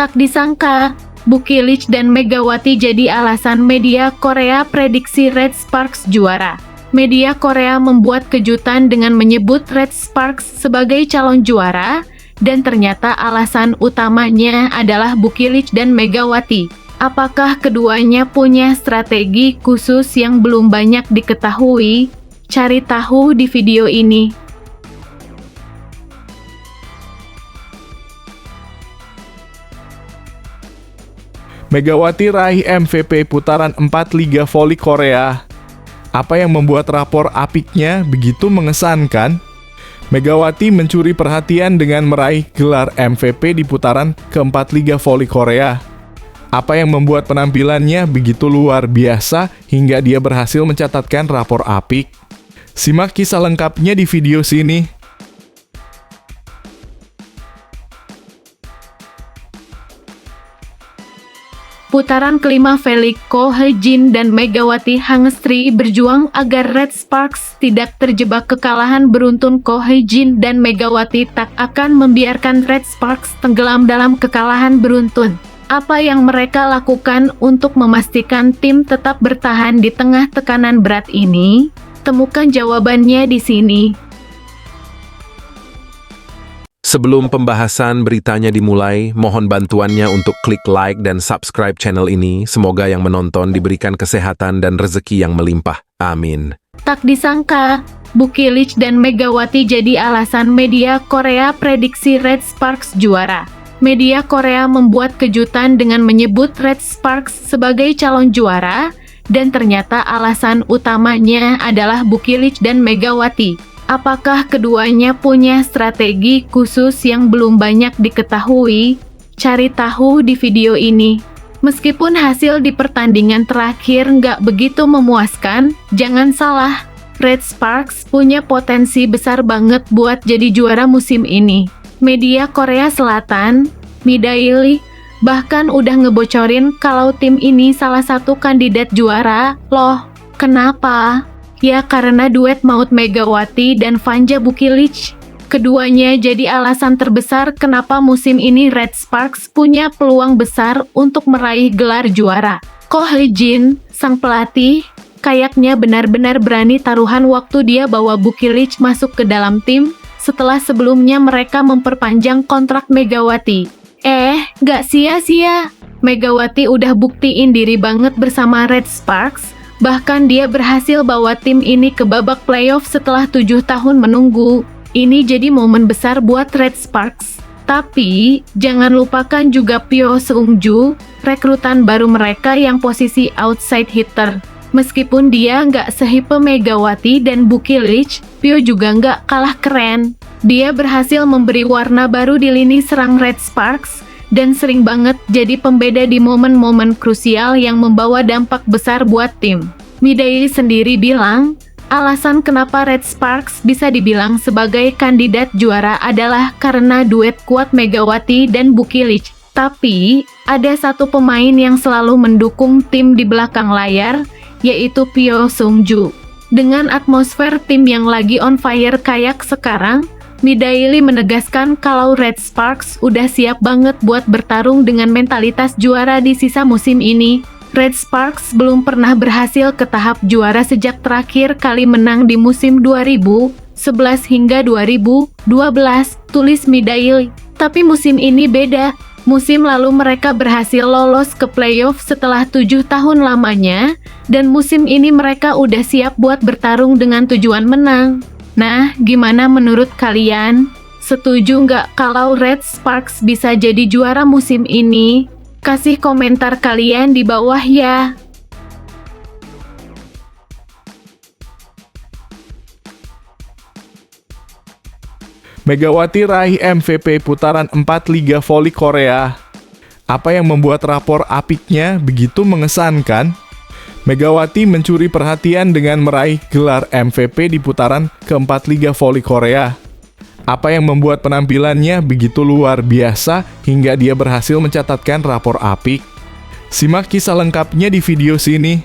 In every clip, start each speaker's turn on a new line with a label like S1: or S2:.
S1: Tak disangka, Bukilich dan Megawati jadi alasan media Korea prediksi Red Sparks juara. Media Korea membuat kejutan dengan menyebut Red Sparks sebagai calon juara, dan ternyata alasan utamanya adalah Bukilich dan Megawati. Apakah keduanya punya strategi khusus yang belum banyak diketahui? Cari tahu di video ini.
S2: Megawati raih MVP putaran 4 Liga Voli Korea. Apa yang membuat rapor apiknya begitu mengesankan? Megawati mencuri perhatian dengan meraih gelar MVP di putaran keempat Liga Voli Korea. Apa yang membuat penampilannya begitu luar biasa hingga dia berhasil mencatatkan rapor apik? Simak kisah lengkapnya di video sini.
S1: Putaran kelima Felix Ko Hye-jin dan Megawati Hangestri berjuang agar Red Sparks tidak terjebak kekalahan beruntun. Ko Hye-jin dan Megawati tak akan membiarkan Red Sparks tenggelam dalam kekalahan beruntun. Apa yang mereka lakukan untuk memastikan tim tetap bertahan di tengah tekanan berat ini? Temukan jawabannya di sini.
S3: Sebelum pembahasan beritanya dimulai, mohon bantuannya untuk klik like dan subscribe channel ini. Semoga yang menonton diberikan kesehatan dan rezeki yang melimpah. Amin.
S1: Tak disangka, Bukilich dan Megawati jadi alasan media Korea prediksi Red Sparks juara. Media Korea membuat kejutan dengan menyebut Red Sparks sebagai calon juara, dan ternyata alasan utamanya adalah Bukilich dan Megawati. Apakah keduanya punya strategi khusus yang belum banyak diketahui? Cari tahu di video ini. Meskipun hasil di pertandingan terakhir nggak begitu memuaskan, jangan salah, Red Sparks punya potensi besar banget buat jadi juara musim ini. Media Korea Selatan, Mi Daily, bahkan udah ngebocorin kalau tim ini salah satu kandidat juara. Loh, kenapa? Ya karena duet maut Megawati dan Fanja Bukilich. Keduanya jadi alasan terbesar kenapa musim ini Red Sparks punya peluang besar untuk meraih gelar juara. Ko Hye-jin, sang pelatih, kayaknya benar-benar berani taruhan waktu dia bawa Bukilich masuk ke dalam tim, setelah sebelumnya mereka memperpanjang kontrak Megawati. Gak sia-sia. Megawati udah buktiin diri banget bersama Red Sparks. Bahkan dia berhasil bawa tim ini ke babak playoff setelah 7 tahun menunggu. Ini jadi momen besar buat Red Sparks. Tapi, jangan lupakan juga Pyo Seung-ju, rekrutan baru mereka yang posisi outside hitter. Meskipun dia nggak sehipe Megawati dan Bukilich, Pyo juga nggak kalah keren. Dia berhasil memberi warna baru di lini serang Red Sparks, dan sering banget jadi pembeda di momen-momen krusial yang membawa dampak besar buat tim. Mi Daily sendiri bilang, alasan kenapa Red Sparks bisa dibilang sebagai kandidat juara adalah karena duet kuat Megawati dan Bukilich. Tapi, ada satu pemain yang selalu mendukung tim di belakang layar, yaitu Pyo Seung-ju. Dengan atmosfer tim yang lagi on fire kayak sekarang, Mi Daily menegaskan kalau Red Sparks udah siap banget buat bertarung dengan mentalitas juara di sisa musim ini. Red Sparks belum pernah berhasil ke tahap juara sejak terakhir kali menang di musim 2011 hingga 2012, tulis Mi Daily. Tapi musim ini beda. Musim lalu mereka berhasil lolos ke playoff setelah 7 tahun lamanya, dan musim ini mereka udah siap buat bertarung dengan tujuan menang. Nah, gimana menurut kalian? Setuju nggak kalau Red Sparks bisa jadi juara musim ini? Kasih komentar kalian di bawah ya.
S2: Megawati raih MVP putaran 4 Liga Voli Korea. Apa yang membuat rapor apiknya begitu mengesankan? Megawati mencuri perhatian dengan meraih gelar MVP di putaran keempat Liga Voli Korea. Apa yang membuat penampilannya begitu luar biasa hingga dia berhasil mencatatkan rapor apik? Simak kisah lengkapnya di video sini.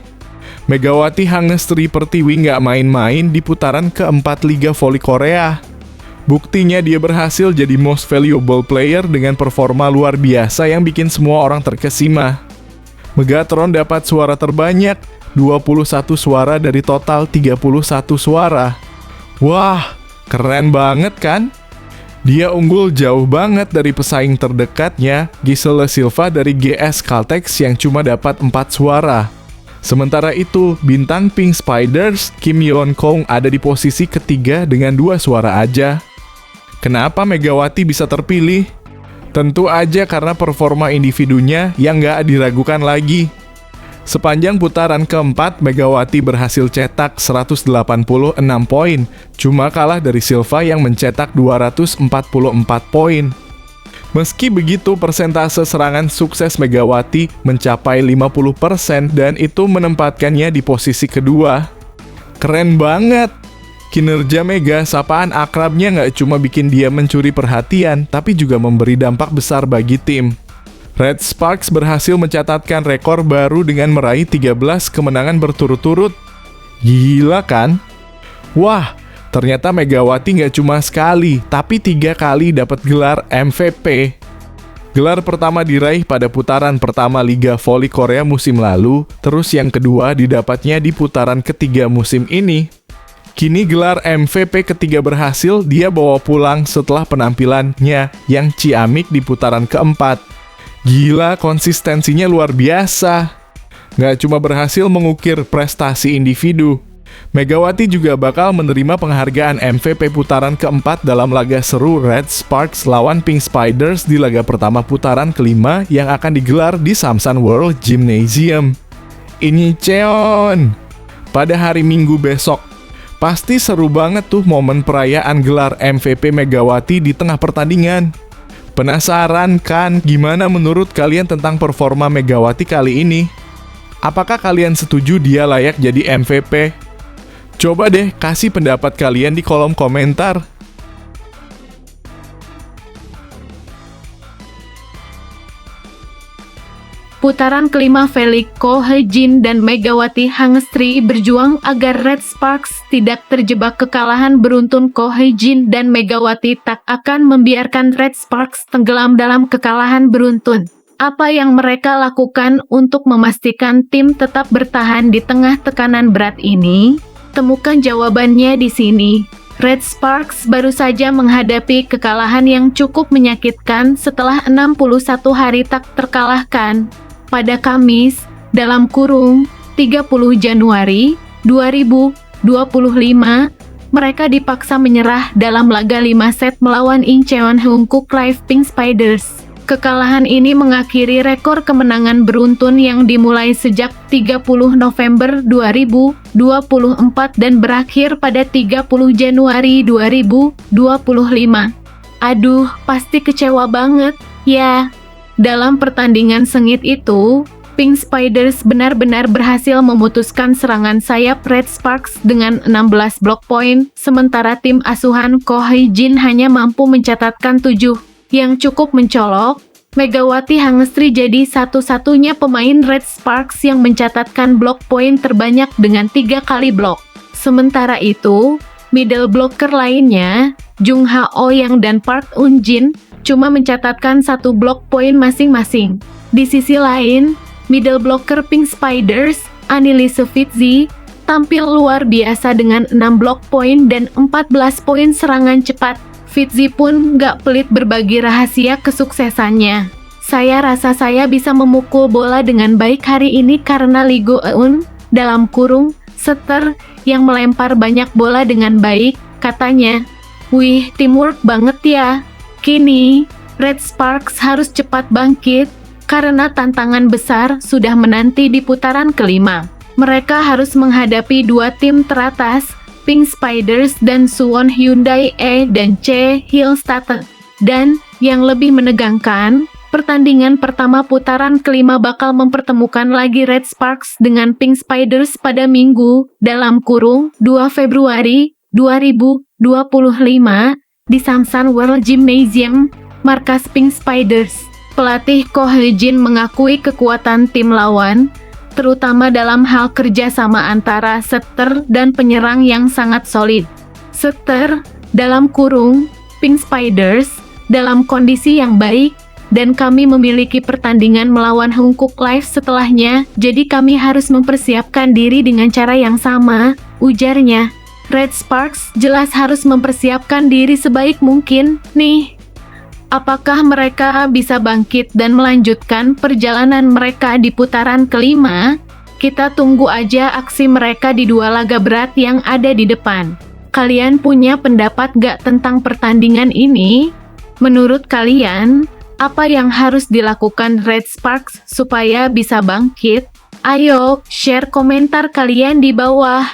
S2: Megawati Hangestri Pertiwi nggak main-main di putaran keempat Liga Voli Korea. Buktinya dia berhasil jadi most valuable player dengan performa luar biasa yang bikin semua orang terkesima. Megatron dapat suara terbanyak, 21 suara dari total 31 suara. Wah, keren banget kan? Dia unggul jauh banget dari pesaing terdekatnya, Giselle Silva dari GS Caltex yang cuma dapat 4 suara. Sementara itu, bintang Pink Spiders, Kim Yeon Kong ada di posisi ketiga dengan 2 suara aja. Kenapa Megawati bisa terpilih? Tentu aja karena performa individunya yang nggak diragukan lagi. Sepanjang putaran keempat, Megawati berhasil cetak 186 poin, cuma kalah dari Silva yang mencetak 244 poin. Meski begitu, persentase serangan sukses Megawati mencapai 50% dan itu menempatkannya di posisi kedua. Keren banget! Kinerja Mega, sapaan akrabnya nggak cuma bikin dia mencuri perhatian, tapi juga memberi dampak besar bagi tim. Red Sparks berhasil mencatatkan rekor baru dengan meraih 13 kemenangan berturut-turut. Gila kan? Wah, ternyata Megawati nggak cuma sekali, tapi 3 kali dapat gelar MVP. Gelar pertama diraih pada putaran pertama Liga Voli Korea musim lalu, terus yang kedua didapatnya di putaran ketiga musim ini. Kini gelar MVP ketiga berhasil dia bawa pulang setelah penampilannya yang ciamik di putaran keempat. Gila, konsistensinya luar biasa. Nggak cuma berhasil mengukir prestasi individu, Megawati juga bakal menerima penghargaan MVP putaran keempat dalam laga seru Red Sparks lawan Pink Spiders di laga pertama putaran kelima yang akan digelar di Samsan World Gymnasium, Incheon, pada hari Minggu besok. Pasti seru banget tuh momen perayaan gelar MVP Megawati di tengah pertandingan. Penasaran kan gimana menurut kalian tentang performa Megawati kali ini? Apakah kalian setuju dia layak jadi MVP? Coba deh kasih pendapat kalian di kolom komentar.
S1: Putaran kelima, Felix Ko Hye-jin dan Megawati Hangestri berjuang agar Red Sparks tidak terjebak kekalahan beruntun. Ko Hye-jin dan Megawati tak akan membiarkan Red Sparks tenggelam dalam kekalahan beruntun. Apa yang mereka lakukan untuk memastikan tim tetap bertahan di tengah tekanan berat ini? Temukan jawabannya di sini. Red Sparks baru saja menghadapi kekalahan yang cukup menyakitkan setelah 61 hari tak terkalahkan. Pada Kamis, dalam kurung 30 Januari 2025, mereka dipaksa menyerah dalam laga 5 set melawan Incheon Hongkuk Live Pink Spiders. Kekalahan ini mengakhiri rekor kemenangan beruntun yang dimulai sejak 30 November 2024 dan berakhir pada 30 Januari 2025. Aduh, pasti kecewa banget, ya. Dalam pertandingan sengit itu, Pink Spiders benar-benar berhasil memutuskan serangan sayap Red Sparks dengan 16 block point, sementara tim asuhan Ko Hye-jin hanya mampu mencatatkan 7. Yang cukup mencolok, Megawati Hangestri jadi satu-satunya pemain Red Sparks yang mencatatkan block point terbanyak dengan 3 kali blok. Sementara itu, middle blocker lainnya, Jung Ha-oyang dan Park Eun-jin, cuma mencatatkan 1 block point masing-masing. Di sisi lain, middle blocker Pink Spiders, Anneliese Fitzy, tampil luar biasa dengan 6 block point dan 14 poin serangan cepat. Fitzy pun nggak pelit berbagi rahasia kesuksesannya. Saya rasa saya bisa memukul bola dengan baik hari ini karena Lee Go-eun, dalam kurung, setter, yang melempar banyak bola dengan baik, katanya. Wih, teamwork banget ya. Kini, Red Sparks harus cepat bangkit, karena tantangan besar sudah menanti di putaran kelima. Mereka harus menghadapi 2 tim teratas, Pink Spiders dan Suwon Hyundai E dan C Hillstatte. Dan, yang lebih menegangkan, pertandingan pertama putaran kelima bakal mempertemukan lagi Red Sparks dengan Pink Spiders pada Minggu, dalam kurung, 2 Februari 2025, di Samsan World Gymnasium, markas Pink Spiders. Pelatih Ko Hye-jin mengakui kekuatan tim lawan, terutama dalam hal kerjasama antara setter dan penyerang yang sangat solid. Setter, dalam kurung, Pink Spiders dalam kondisi yang baik, dan kami memiliki pertandingan melawan Hankook Life setelahnya, jadi kami harus mempersiapkan diri dengan cara yang sama, ujarnya. Red Sparks jelas harus mempersiapkan diri sebaik mungkin, nih. Apakah mereka bisa bangkit dan melanjutkan perjalanan mereka di putaran kelima? Kita tunggu aja aksi mereka di 2 laga berat yang ada di depan. Kalian punya pendapat gak tentang pertandingan ini? Menurut kalian, apa yang harus dilakukan Red Sparks supaya bisa bangkit? Ayo, share komentar kalian di bawah.